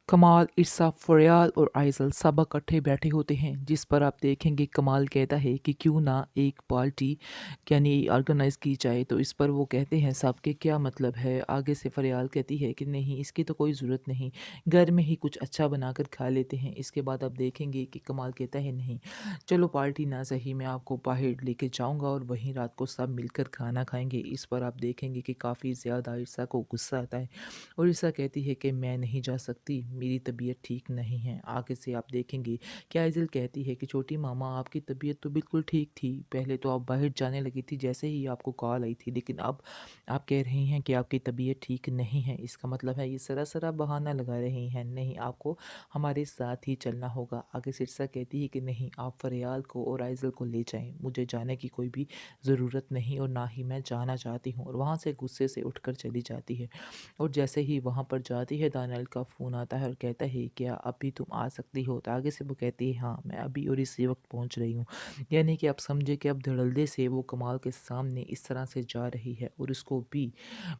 कमाल, इरसा, फरियाल और आइज़ल सब इकट्ठे बैठे होते हैं, जिस पर आप देखेंगे कमाल कहता है कि क्यों ना एक पार्टी यानी ऑर्गेनाइज़ की जाए। तो इस पर वो कहते हैं सब कि क्या मतलब है। आगे से फरियाल कहती है कि नहीं, इसकी तो कोई ज़रूरत नहीं, घर में ही कुछ अच्छा बनाकर खा लेते हैं। इसके बाद आप देखेंगे कि कमाल कहता है नहीं, चलो पार्टी ना सही, मैं आपको बाहर लेके जाऊंगा और वहीं रात को सब मिलकर खाना खाएंगे। इस पर आप देखेंगे कि काफ़ी ज़्यादा इरसा को गुस्सा आता है और ईसा कहती है कि मैं नहीं जा सकती, मेरी तबीयत ठीक नहीं है। आगे से आप देखेंगे कि आइज़ल कहती है कि छोटी मामा, आपकी तबीयत तो बिल्कुल ठीक थी, पहले तो आप बाहर जाने लगी थी जैसे ही आपको कॉल आई थी, लेकिन अब आप कह रही हैं कि आपकी तबीयत ठीक नहीं है। इसका मतलब है ये सरासर बहाना लगा रही हैं। नहीं, आपको हमारे साथ ही चलना होगा। आगे सिरसा कहती है कि नहीं, आप फरियाल को और आइज़ल को ले जाएं, मुझे जाने की कोई भी ज़रूरत नहीं और ना ही मैं जाना चाहती हूँ। और वहाँ से गुस्से से उठकर चली जाती है। और जैसे ही वहाँ पर जाती है, दानियल का फ़ोन आता है और कहता है क्या अभी तुम आ सकती हो। तो आगे से वो कहती है हाँ, मैं अभी और इसी वक्त पहुँच रही हूँ। यानी कि आप समझे कि अब धड़ल्ले से वो कमाल के सामने इस तरह से जा रही है और उसको भी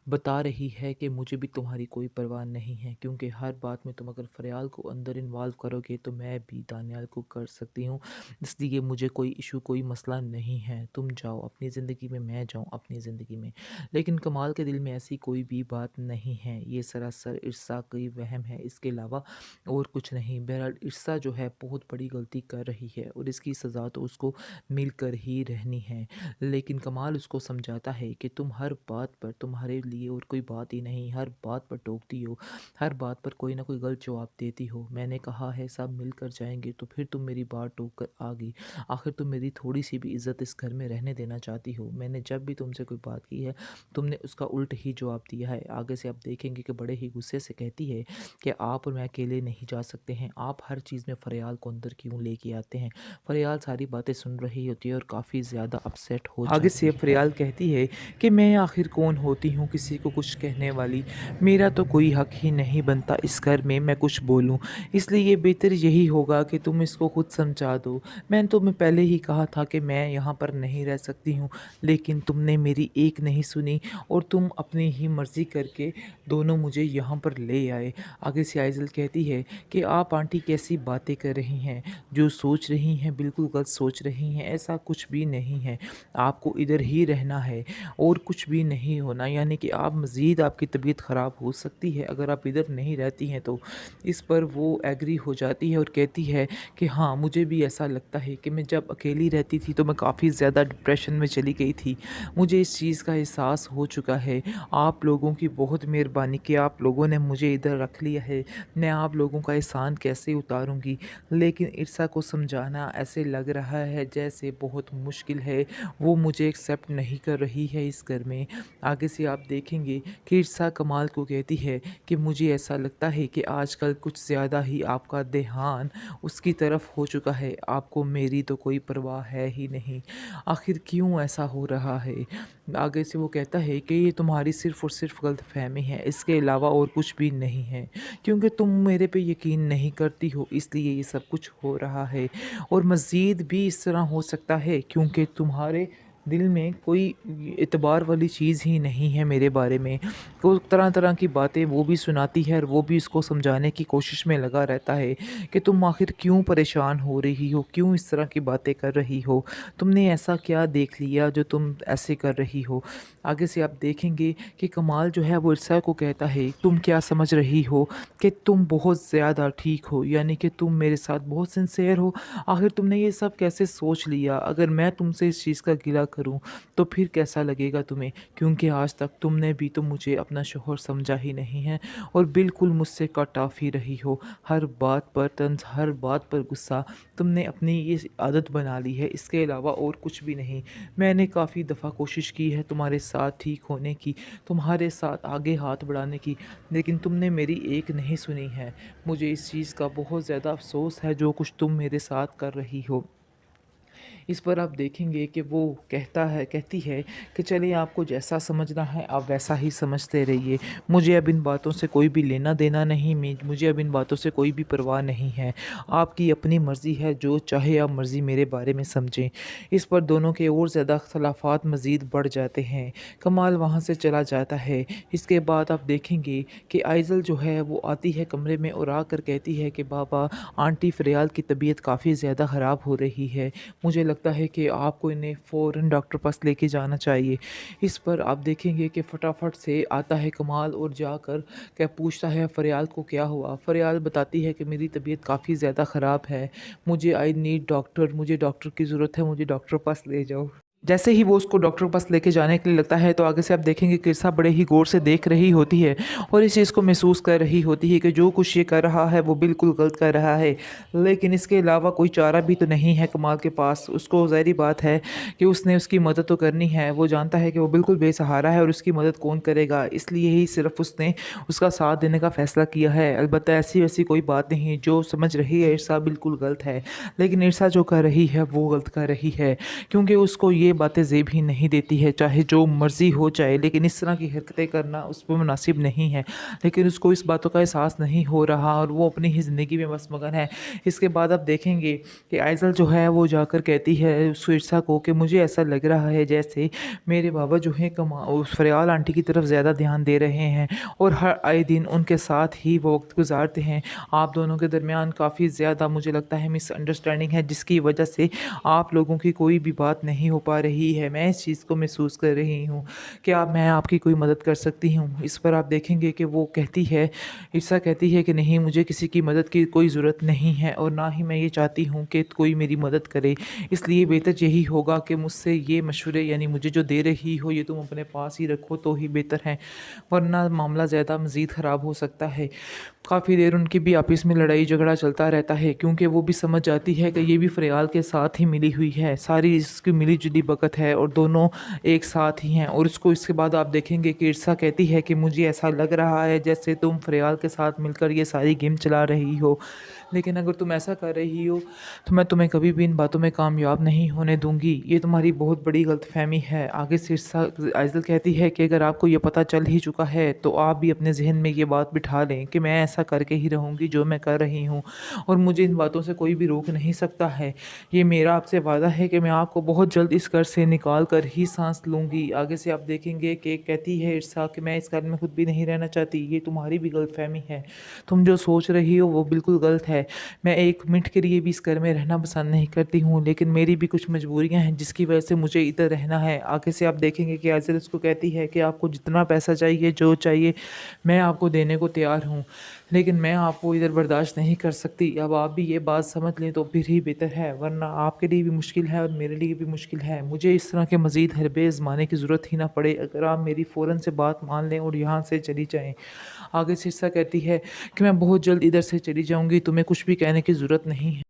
बता रही है कि मुझे भी तुम्हारी कोई परवाह नहीं है, क्योंकि हर बात में तुम अगर फरियाल को अंदर इन्वॉल्व करोगे तो मैं भी दानियाल को कर सकती हूँ। इसलिए मुझे कोई इशू, कोई मसला नहीं है, तुम जाओ अपनी ज़िंदगी में, मैं जाऊँ अपनी ज़िंदगी में। लेकिन कमाल के दिल में ऐसी कोई भी बात नहीं है, ये सरासर इरसा की वहम है, इसके अलावा और कुछ नहीं। बहरहाल इरसा जो है बहुत बड़ी गलती कर रही है और इसकी सज़ा तो उसको मिलकर ही रहनी है। लेकिन कमाल उसको समझाता है कि तुम हर बात पर, तुम्हारे लिए और कोई बात ही नहीं, हर बात पर टोकती हो, हर बात पर कोई ना कोई गलत जवाब देती हो। मैंने कहा है सब मिलकर जाएंगे तो फिर तुम मेरी बात टोक कर आ गई। आखिर तुम मेरी थोड़ी सी भी इज्जत इस घर में रहने देना चाहती हो। मैंने जब भी तुमसे कोई बात की है, तुमने उसका उल्ट ही जवाब दिया है। आगे से आप देखेंगे कि बड़े ही गुस्से से कहती है कि आप और मैं अकेले नहीं जा सकते हैं, आप हर चीज़ में फरियाल को अंदर क्यों लेके आते हैं। फरियाल सारी बातें सुन रही होती है और काफ़ी ज़्यादा अपसेट हो आगे से जाती है। फरियाल कहती है कि मैं आखिर कौन होती हूँ किसी को कुछ कहने वाली, मेरा तो कोई हक ही नहीं बनता इस घर में मैं कुछ बोलूँ, इसलिए ये बेहतर यही होगा कि तुम इसको खुद समझा दो। मैंने तुम्हें पहले ही कहा था कि मैं यहाँ पर नहीं रह सकती हूँ, लेकिन तुमने मेरी एक नहीं सुनी और तुम अपनी ही मर्ज़ी करके दोनों मुझे यहाँ पर ले आए। आगे से आइज़ल कहती है कि आप आंटी कैसी बातें कर रही हैं, जो सोच रही हैं बिल्कुल गलत सोच रही हैं, ऐसा कुछ भी नहीं है, आपको इधर ही रहना है और कुछ भी नहीं होना। यानी कि आप मज़ीद, आपकी तबीयत ख़राब हो सकती है अगर आप इधर नहीं रहती हैं तो। इस पर वो एग्री हो जाती है और कहती है कि हाँ, मुझे भी ऐसा लगता है कि मैं जब अकेली रहती थी तो मैं काफ़ी ज़्यादा डिप्रेशन में चली गई थी। मुझे इस चीज़ का एहसास हो चुका है। आप लोगों की बहुत मेहरबानी कि आप लोगों ने मुझे इधर रख लिया है। मैं आप लोगों का एहसान कैसे उतारूँगी। लेकिन इरसा को समझाना ऐसे लग रहा है जैसे बहुत मुश्किल है। वो मुझे एक्सेप्ट नहीं कर रही है इस घर में। आगे से आप देखेंगे कि इरसा कमाल को कहती है कि मुझे ऐसा लगता है कि आजकल कुछ ज़्यादा ही आपका ध्यान उसकी तरफ हो चुका है। आपको मेरी तो कोई परवाह है ही नहीं। आखिर क्यों ऐसा हो रहा है? आगे से वो कहता है कि ये तुम्हारी सिर्फ़ और सिर्फ़ गलतफ़हमी है, इसके अलावा और कुछ भी नहीं है। क्योंकि तुम मेरे पे यकीन नहीं करती हो, इसलिए ये सब कुछ हो रहा है और मज़ीद भी इस तरह हो सकता है क्योंकि तुम्हारे दिल में कोई एतबार वाली चीज़ ही नहीं है मेरे बारे में। वो तरह-तरह की बातें वो भी सुनाती है और वो भी इसको समझाने की कोशिश में लगा रहता है कि तुम आखिर क्यों परेशान हो रही हो? क्यों इस तरह की बातें कर रही हो? तुमने ऐसा क्या देख लिया जो तुम ऐसे कर रही हो? आगे से आप देखेंगे कि कमाल जो है वो इरसा को कहता है, तुम क्या समझ रही हो कि तुम बहुत ज़्यादा ठीक हो, यानी कि तुम मेरे साथ बहुत सिंसियर हो। आखिर तुमने ये सब कैसे सोच लिया? अगर मैं तुमसे इस चीज़ का गिला करूं तो फिर कैसा लगेगा तुम्हें? क्योंकि आज तक तुमने भी तो मुझे अपना शौहर समझा ही नहीं है और बिल्कुल मुझसे कट ऑफ ही रही हो। हर बात पर तंज, हर बात पर गुस्सा, तुमने अपनी ये आदत बना ली है, इसके अलावा और कुछ भी नहीं। मैंने काफ़ी दफ़ा कोशिश की है तुम्हारे साथ ठीक होने की, तुम्हारे साथ आगे हाथ बढ़ाने की, लेकिन तुमने मेरी एक नहीं सुनी है। मुझे इस चीज़ का बहुत ज़्यादा अफ़सोस है जो कुछ तुम मेरे साथ कर रही हो। इस पर आप देखेंगे कि वो कहती है कि चलिए आपको जैसा समझना है आप वैसा ही समझते रहिए। मुझे अब इन बातों से कोई भी लेना देना नहीं, मुझे अब इन बातों से कोई भी परवाह नहीं है। आपकी अपनी मर्ज़ी है, जो चाहे आप मर्ज़ी मेरे बारे में समझें। इस पर दोनों के और ज़्यादा अख्तलाफ़ात मज़ीद बढ़ जाते हैं। कमाल वहाँ से चला जाता है। इसके बाद आप देखेंगे कि आइज़ल जो है वो आती है कमरे में और आकर कहती है कि बाबा, आंटी फ़रियाल की तबीयत काफ़ी ज़्यादा ख़राब हो रही है। मुझे लगता है कि आपको इन्हें फ़ौरन डॉक्टर पास लेके जाना चाहिए। इस पर आप देखेंगे कि फटाफट से आता है कमाल और जाकर क्या पूछता है फ़रियाल को क्या हुआ। फ़रियाल बताती है कि मेरी तबीयत काफ़ी ज़्यादा ख़राब है, मुझे डॉक्टर की ज़रूरत है, मुझे डॉक्टर पास ले जाओ। जैसे ही वो उसको डॉक्टर के पास लेके जाने के लिए लगता है तो आगे से आप देखेंगे कि किरसा बड़े ही गौर से देख रही होती है और इस चीज़ को महसूस कर रही होती है कि जो कुछ ये कर रहा है वो बिल्कुल गलत कर रहा है, लेकिन इसके अलावा कोई चारा भी तो नहीं है कमाल के पास। उसको ज़ाहिर बात है कि उसने उसकी मदद तो करनी है। वो जानता है कि वो बिल्कुल बेसहारा है और उसकी मदद कौन करेगा, इसलिए ही सिर्फ उसने उसका साथ देने का फ़ैसला किया है। अलबत्ता ऐसी वैसी कोई बात नहीं, जो समझ रही है इरसा बिल्कुल गलत है, लेकिन इरसा जो कर रही है वो गलत कर रही है, क्योंकि उसको ये बातें ज़ेब ही नहीं देती है, चाहे जो मर्ज़ी हो जाए, लेकिन इस तरह की हरकतें करना उस पर मुनासिब नहीं है। लेकिन उसको इस बातों का एहसास नहीं हो रहा और वो अपनी ही ज़िंदगी में बस मगन है। इसके बाद आप देखेंगे कि आइज़ल जो है वो जाकर कहती है उस इरसा को कि मुझे ऐसा लग रहा है जैसे मेरे बाबा जो हैं उस फ़रियाल आंटी की तरफ ज़्यादा ध्यान दे रहे हैं और हर आए दिन उनके साथ ही वो वक्त गुजारते हैं। आप दोनों के दरमियान काफ़ी ज़्यादा मुझे लगता है मिसअंडरस्टैंडिंग है, जिसकी वजह से आप लोगों की कोई भी बात नहीं हो पा रही है। मैं इस चीज़ को महसूस कर रही हूँ। क्या मैं आपकी कोई मदद कर सकती हूँ? इस पर आप देखेंगे कि वो कहती है, ईसा कहती है कि नहीं, मुझे किसी की मदद की कोई ज़रूरत नहीं है और ना ही मैं ये चाहती हूँ कि कोई मेरी मदद करे। इसलिए बेहतर यही होगा कि मुझसे ये मशवरे, यानी मुझे जो दे रही हो ये तुम अपने पास ही रखो तो ही बेहतर है, वरना मामला ज़्यादा मज़ीद ख़राब हो सकता है। काफ़ी देर उनकी भी आपस में लड़ाई झगड़ा चलता रहता है, क्योंकि वो भी समझ जाती है कि ये भी फ़रियाल के साथ ही मिली हुई है, सारी इसकी मिली-जुली बकत है और दोनों एक साथ ही हैं। और इसके बाद आप देखेंगे कि इरसा कहती है कि मुझे ऐसा लग रहा है जैसे तुम फ़रियाल के साथ मिलकर ये सारी गेम चला रही हो, लेकिन अगर तुम ऐसा कर रही हो तो मैं तुम्हें कभी भी इन बातों में कामयाब नहीं होने दूँगी। ये तुम्हारी बहुत बड़ी गलतफ़हमी है। आगे से इरसा आइज़ल कहती है कि अगर आपको ये पता चल ही चुका है तो आप भी अपने ज़हन में ये बात बिठा लें कि मैं ऐसा करके ही रहूँगी जो मैं कर रही हूँ और मुझे इन बातों से कोई भी रोक नहीं सकता है। ये मेरा आपसे वादा है कि मैं आपको बहुत जल्द इस घर से निकाल कर ही सांस लूँगी। आगे से आप देखेंगे कि कहती है इरसा कि मैं इस घर में खुद भी नहीं रहना चाहती, ये तुम्हारी भी गलतफ़हमी है। तुम जो सोच रही हो वो बिल्कुल गलत है। मैं एक मिनट के लिए भी इस घर में रहना पसंद नहीं करती हूँ, लेकिन मेरी भी कुछ मजबूरियाँ हैं जिसकी वजह से मुझे इधर रहना है। आगे से आप देखेंगे कि आज़िल उसको कहती है कि आपको जितना पैसा चाहिए, जो चाहिए, मैं आपको देने को तैयार हूँ, लेकिन मैं आपको इधर बर्दाश्त नहीं कर सकती। अब आप भी ये बात समझ लें तो फिर ही बेहतर है, वरना आपके लिए भी मुश्किल है और मेरे लिए भी मुश्किल है। मुझे इस तरह के मज़ीद हरबे आज़माने की ज़रूरत ही ना पड़े अगर आप मेरी फ़ौरन से बात मान लें और यहाँ से चली जाएँ। आगे सिरसा कहती है कि मैं बहुत जल्द इधर से चली जाऊँगी, तुम्हें कुछ भी कहने की ज़रूरत नहीं है।